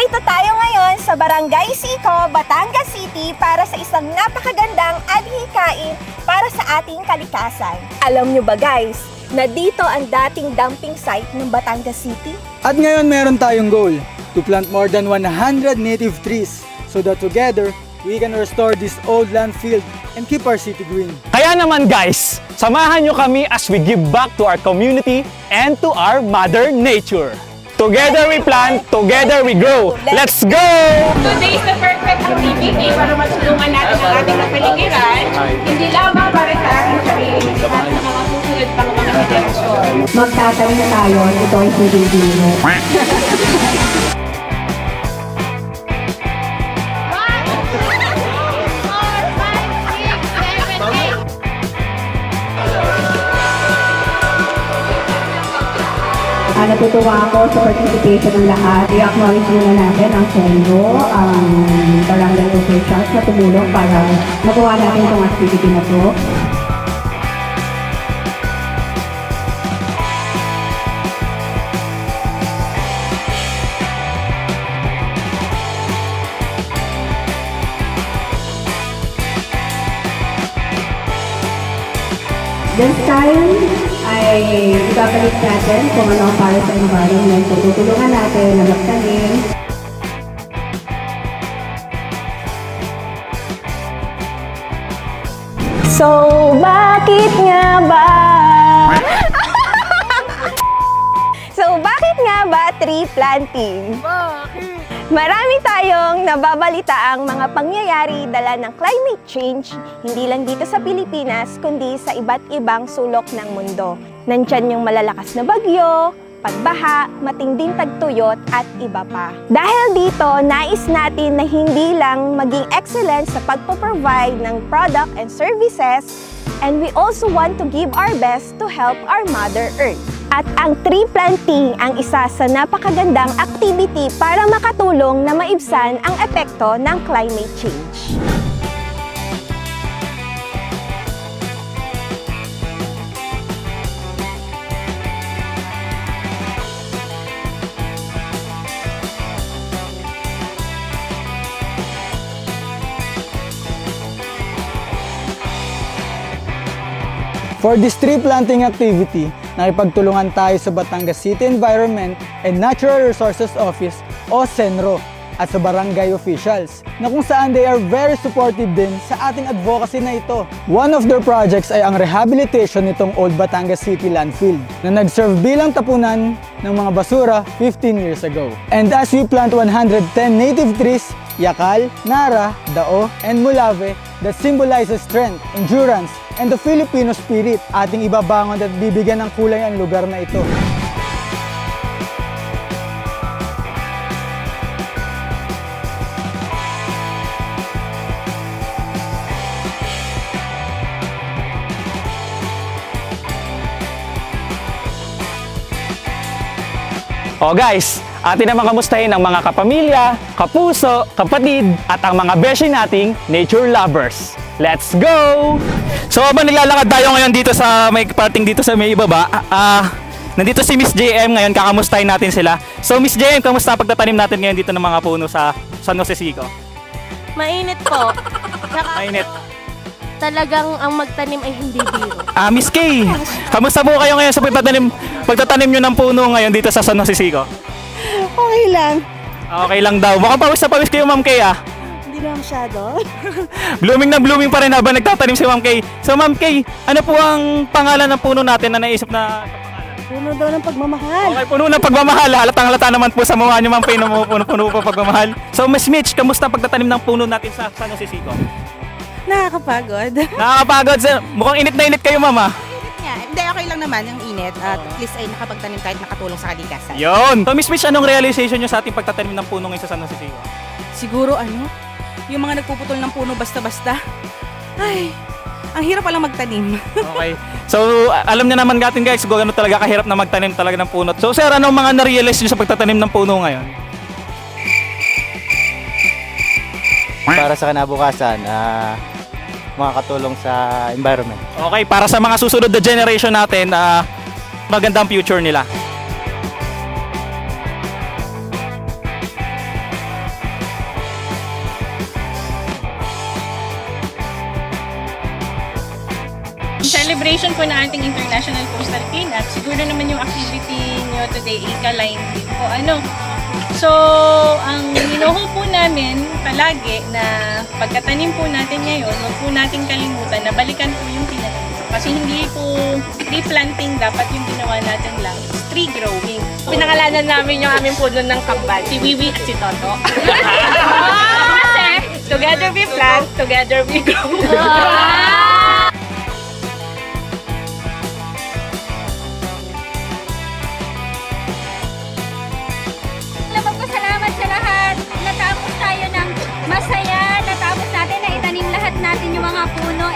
Narito tayo ngayon sa Barangay Sico, Batangas City para sa isang napakagandang adhikain para sa ating kalikasan. Alam nyo ba guys, na dito ang dating dumping site ng Batangas City? At ngayon meron tayong goal to plant more than 100 native trees so that together we can restore this old landfill and keep our city green. Kaya naman guys, samahan nyo kami as we give back to our community and to our Mother Nature. Together we plant, together we grow. Let's go! Today is the perfect activity para matulungan natin ang ating kapaligiran, hindi lamang para sa ating sarili, at sa mga susunod pang mga henerasyon. Magtatanim na tayo, ito ay hindi-biro. Natutuwa ako sa participation ng lahat. I-acknowledge muna natin ang Senro, ang barangay officials na tumulong para magawa natin itong activity na to. This time, ay ibabalik natin kung ano ang para sa environment. So, tutulungan natin na magtanim. So, bakit nga ba? Bakit nga ba tree planting? Bakit? Marami tayong nababalitaang mga pangyayari dala ng climate change, hindi lang dito sa Pilipinas, kundi sa iba't ibang sulok ng mundo. Nandyan yung malalakas na bagyo, pagbaha, matinding tagtuyot, at iba pa. Dahil dito, nais natin na hindi lang maging excellent sa pagpo-provide ng product and services, and we also want to give our best to help our Mother Earth. At ang tree planting ang isa sa napakagandang activity para makatulong na maibsan ang epekto ng climate change. For this tree planting activity, nakipagtulungan tayo sa Batangas City Environment and Natural Resources Office o Senro at sa barangay officials na kung saan they are very supportive din sa ating advocacy na ito. One of their projects ay ang rehabilitation nitong Old Batangas City landfill na nag-serve bilang tapunan ng mga basura 15 years ago. And as we plant 110 native trees, yakal, nara, dao, and mulave that symbolizes strength, endurance, and the Filipino spirit, ating ibabangon at bibigyan ng kulay ang lugar na ito. O guys, atin naman kamustahin ang mga kapamilya, kapuso, kapatid, at ang mga beshi nating nature lovers. Let's go! So habang naglalakad tayo ngayon dito sa may parting dito sa may ibaba, nandito si Miss JM ngayon, kakamustahin natin sila. So Miss JM, kamusta pagtatanim natin ngayon dito ng mga puno sa San Jose Sico? Mainit po. Mainit. Talagang ang magtanim ay hindi biro. Miss Kay, kamusta po kayo ngayon sa pagtatanim nyo ng puno ngayon dito sa San Jose Sico? Okay lang. Okay lang daw. Mukhang pawis na pawis kayo, Ma'am Kay Hindi na masyado. Blooming na blooming pa rin habang nagtatanim si Ma'am Kay. So Ma'am Kay, ano po ang pangalan ng puno natin na naisip na pangalan? Puno daw ng pagmamahal. Okay, puno ng pagmamahal. Halatang-halata naman po sa mukha niyo, Ma'am Kay, na puno po pagmamahal. So Miss Mitch, kamusta ang pagtatanim ng puno natin sa San Jose Sico? Nakakapagod. Nakakapagod. Mukhang init na init kayo, Mama. Init nga. Hindi, okay lang naman yung init. At least ay nakapagtanim kahit nakatulong sa kalikasan. Yun. So Miss Mitch, anong realization nyo sa ating pagtatanim ng puno ngayon sa San Jose Sico? Siguro yung mga nagpuputol ng puno basta-basta. Ay, ang hirap palang magtanim. Okay. So, alam niyo naman natin guys, kung ano talaga kahirap na magtanim talaga ng puno. So, sir, anong mga na-realize niyo sa pagtatanim ng puno ngayon? Para sa kinabukasan, makakatulong sa environment. Okay, para sa mga susunod na generation natin, magandang future nila. celebration po ng ating International Coastal Cleanup, siguro naman yung activity nyo today, Ika-line din po. So, ang hinuho po namin palagi na pagkatanim po natin ngayon, huwag po natin kalimutan na balikan po yung tinanim. Kasi hindi po tree planting dapat yung ginawa natin lang. It's tree growing. Pinangalanan namin yung aming puno ng kambal, si Wiwi at si Toto. Kasi, together we plant, together we grow. Magpasalamat sa lahat. Natapos tayo ng masaya. Natapos natin na itanim lahat natin yung mga puno.